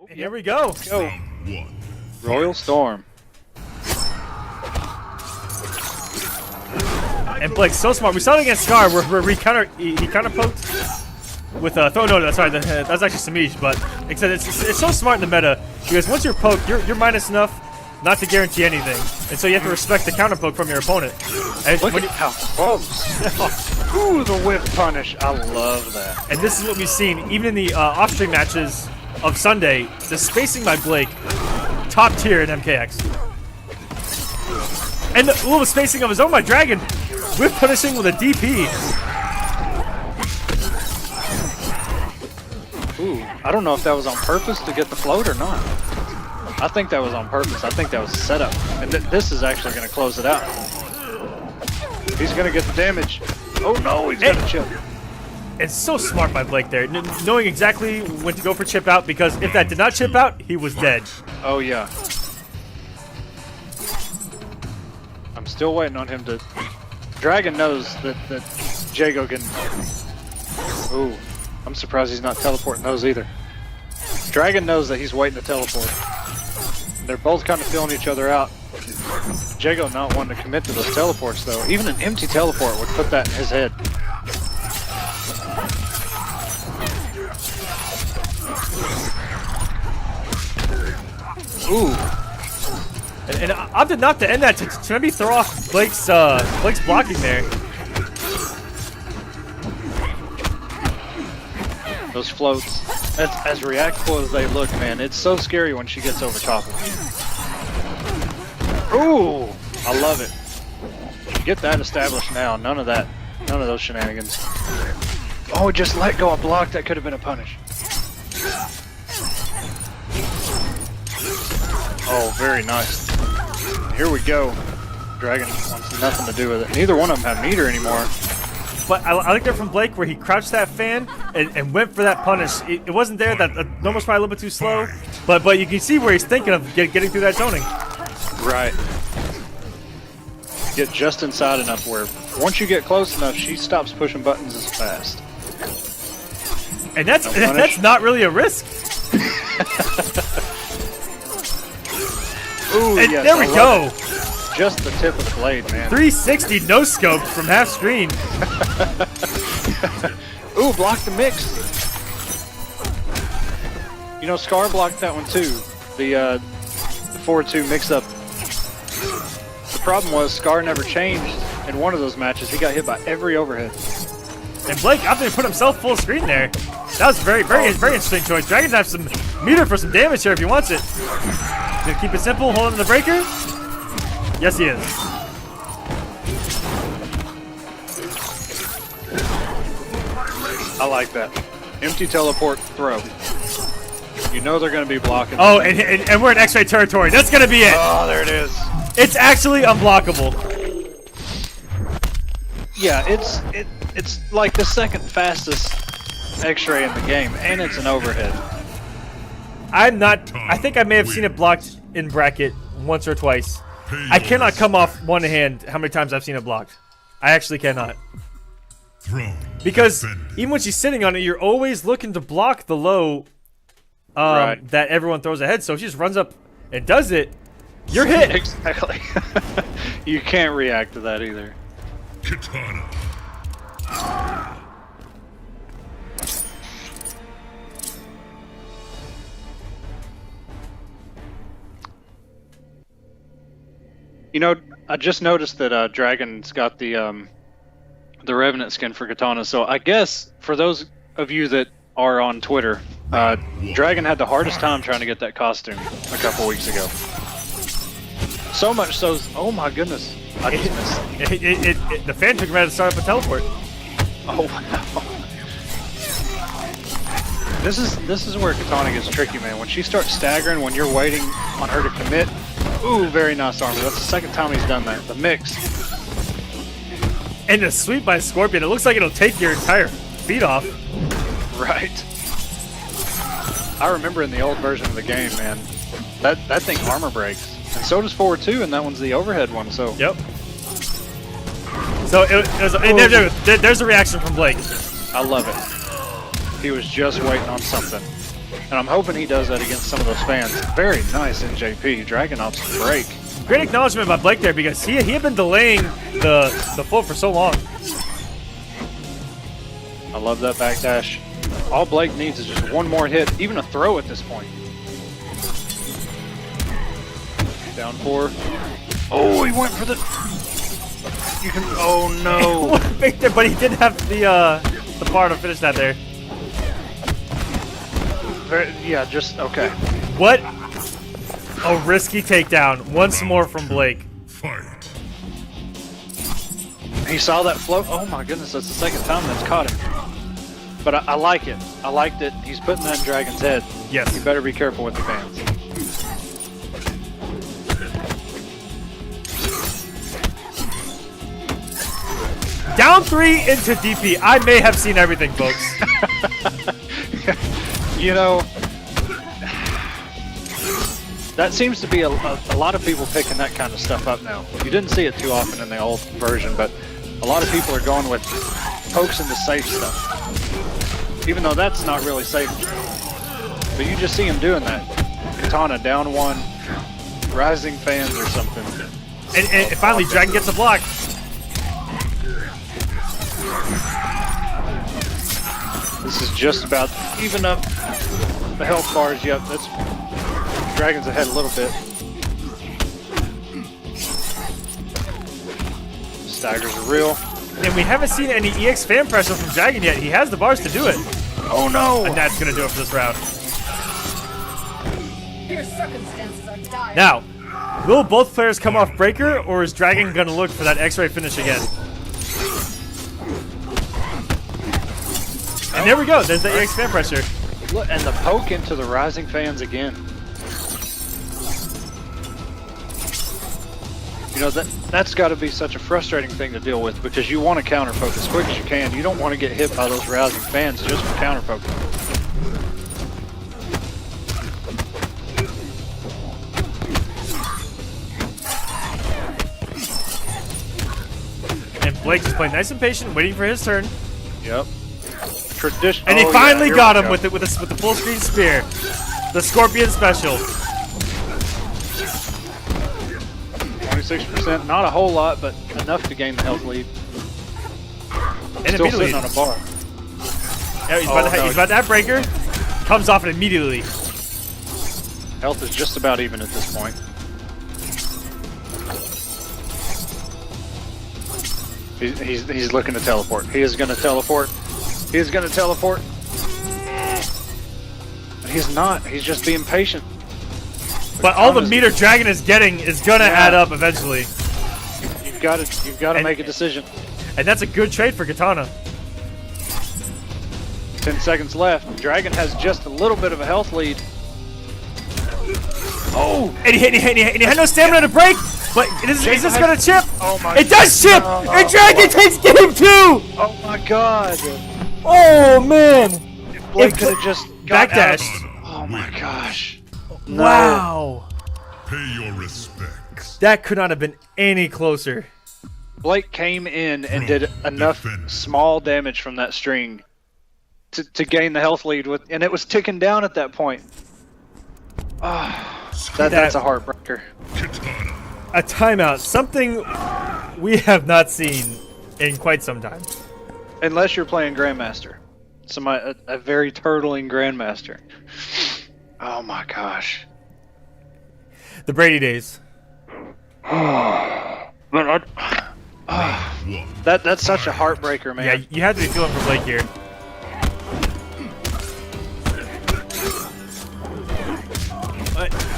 Here we go. Go. Royal Storm. And Blake's so smart. We saw it against Scar where he counter poked with throw. No, sorry, that's actually Semiij. But except it's so smart in the meta because once you're poked, you're minus enough not to guarantee anything, and so you have to respect the counter poke from your opponent. And Look at how close. Ooh, the whip punish. I love that. And this is what we've seen even in the off-stream matches of Sunday. The spacing by Blake, top tier in MKX. And the little spacing of his own by Dragon, whip punishing with a DP. Ooh, I don't know if that was on purpose to get the float or not. I think that was on purpose. I think that was a setup. And this is actually going to close it out. He's going to get the damage. Oh no, he's going to chip. It's so smart by Blake there, knowing exactly when to go for chip out, because if that did not chip out, he was dead. Oh yeah. I'm still waiting on him to... Dragon knows that Jago can... Ooh, I'm surprised he's not teleporting those either. Dragon knows that he's waiting to teleport. They're both kind of feeling each other out. Jago not wanting to commit to those teleports though. Even an empty teleport would put that in his head. Ooh. And opted not to end that to maybe throw off Blake's blocking there. Those floats, as reactable as they look, man, it's so scary when she gets over top of it. Ooh, I love it. Get that established now. None of those shenanigans. Oh, just let go a block. That could have been a punish. Oh, very nice. Here we go. Dragon wants nothing to do with it. Neither one of them have meter anymore. But I like that from Blake where he crouched that fan and went for that punish. It wasn't there. That normal's probably a little bit too slow. But you can see where he's thinking of getting through that zoning. Right. Get just inside enough where once you get close enough, she stops pushing buttons as fast. And that's not really a risk. Ooh, and yes, there we go. Just the tip of the blade, man. 360 no scope from half screen. Ooh, block the mix. You know, Scar blocked that one too. The 4-2 mix-up. The problem was Scar never changed in one of those matches. He got hit by every overhead. And Blake opted to put himself full screen there. That was a very interesting choice. Dragon's have some meter for some damage here if he wants it. Gonna keep it simple, hold on to the breaker. Yes, he is. I like that. Empty teleport throw. You know they're going to be blocking. Oh, and we're in X-ray territory. That's going to be it. Oh, there it is. It's actually unblockable. Yeah, it's like the second fastest X-ray in the game, and it's an overhead. I think I may have seen it blocked in bracket once or twice. I cannot come off one hand how many times I've seen it blocked. I actually cannot. Because even when she's sitting on it, you're always looking to block the low that everyone throws ahead. So if she just runs up and does it, you're hit. Exactly. You can't react to that either. Katana. You know, I just noticed that Dragon's got the Revenant skin for Katana. So I guess for those of you that are on Twitter, Dragon had the hardest time trying to get that costume a couple weeks ago. So much so, oh my goodness, I just missed. The fan took him out to start up a teleport. Oh wow. This is where Katana gets tricky, man. When she starts staggering, when you're waiting on her to commit. Ooh, very nice armor. That's the second time he's done that. The mix. And the sweep by Scorpion. It looks like it'll take your entire feet off. Right. I remember in the old version of the game, man, that thing armor breaks. And so does forward 2, and that one's the overhead one, so. Yep. So there's a reaction from Blake. I love it. He was just waiting on something. And I'm hoping he does that against some of those fans. Very nice NJP. Dragunov's break. Great acknowledgement by Blake there because he had been delaying the float for so long. I love that backdash. All Blake needs is just one more hit, even a throw at this point. Down 4. Oh, he went for the... You can... Oh, no. Big there, but he did have the bar to finish that there. Yeah, just... Okay. What? A risky takedown. Once more from Blake. Fight. He saw that float. Oh, my goodness. That's the second time that's caught him. But I like it. I like that he's putting that in Dragon's head. Yes. You better be careful with the fans. Down 3 into DP. I may have seen everything, folks. You know, that seems to be a lot of people picking that kind of stuff up now. You didn't see it too often in the old version, but a lot of people are going with pokes into safe stuff. Even though that's not really safe. But you just see him doing that. Katana down 1, rising fans or something. And finally, Dragon gets a block. This is just about even up the health bars. Yep, that's Dragon's ahead a little bit. Staggers are real. And we haven't seen any EX fan pressure from Dragon yet. He has the bars to do it. Oh no! And that's going to do it for this round. Your circumstances are dire. Now, will both players come off breaker, or is Dragon going to look for that X-ray finish again? And there we go. There's the EX fan pressure. Look, and the poke into the rising fans again. You know, that's got to be such a frustrating thing to deal with because you want to counter poke as quick as you can. You don't want to get hit by those rising fans just for counter poking. And Blake just playing nice and patient, waiting for his turn. Yep. Tradition. And he Oh, finally yeah, got here him we with the full screen spear. The Scorpion special. 26%, not a whole lot, but enough to gain the health lead. And Still immediately, sitting on a bar. yeah, he's about to have breaker. Comes off it immediately. Health is just about even at this point. He's looking to teleport. He is going to teleport. He is going to teleport. But he's not. He's just being patient. But all the meter Dragon is getting is gonna add up eventually. You've got to make a decision. And that's a good trade for Katana. 10 seconds left. Dragon has just a little bit of a health lead. Oh! And he had no stamina to break. But is this gonna chip? Oh my! It does chip! And Dragon takes game 2! Oh my god! Oh man! Blake could have just got backdashed. Oh my gosh! No. Wow! Pay your respects. That could not have been any closer. Blake came in and did enough small damage from that string to gain the health lead with, and it was ticking down at that point. That's a heartbreaker. A timeout, something we have not seen in quite some time. Unless you're playing Grandmaster, a very turtling Grandmaster. Oh my gosh. The Brady days. But that's such a heartbreaker, man. Yeah, you have to be feeling for Blake here.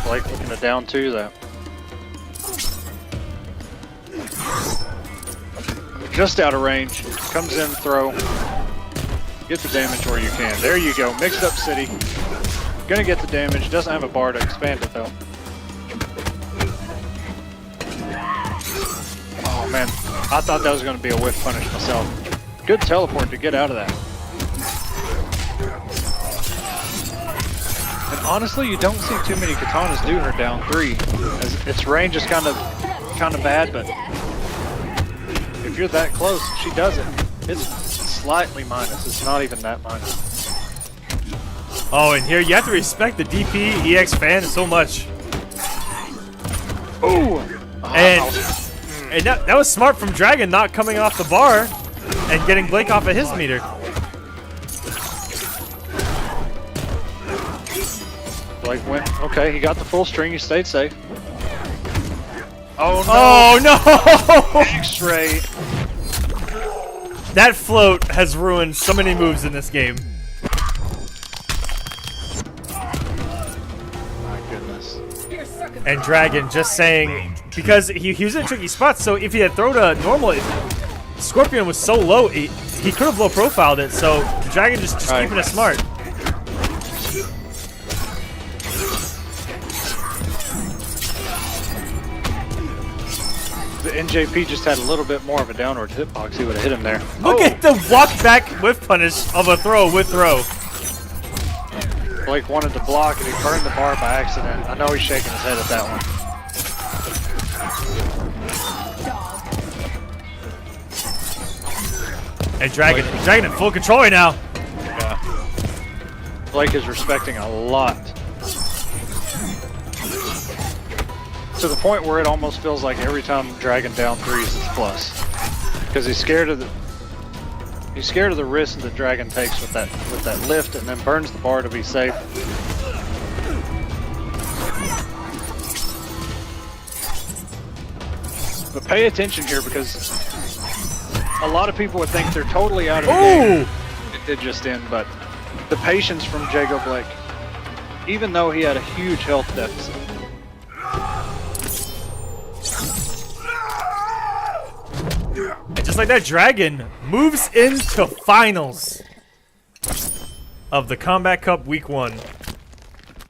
Blake looking to down 2 though. Just out of range. Comes in, throw. Get the damage where you can. There you go. Mixed up city. Gonna get the damage. Doesn't have a bar to expand it though. Oh man. I thought that was gonna be a whiff punish myself. Good teleport to get out of that. And honestly, you don't see too many katanas do her down 3. As its range is kind of bad, but if you're that close, she does it. It's slightly minus. It's not even that minus. Oh, and here you have to respect the DP EX fan so much. Ooh! And that was smart from Dragon not coming off the bar and getting Blake off of his meter. Blake went. Okay, he got the full string. He stayed safe. Oh no! Oh no! X-ray. That float has ruined so many moves in this game. My goodness. And Dragon just saying, because he was in a tricky spot, so if he had thrown a normal, Scorpion was so low, he could have low profiled it, so Dragon just keeping it smart. The NJP just had a little bit more of a downward hitbox. He would have hit him there. Look at the walk back whiff punish of a throw with throw. Blake wanted to block and he burned the bar by accident. I know he's shaking his head at that one. And Dragon in full control right now. Yeah. Blake is respecting a lot. To the point where it almost feels like every time Dragon down threes it's plus. Because he's scared of the risk that Dragon takes with that lift and then burns the bar to be safe. But pay attention here because a lot of people would think they're totally out of the game. It did just end, but the patience from Jago Blake, even though he had a huge health deficit. And just like that, Dragon moves into finals of the Kombat Cup Week 1.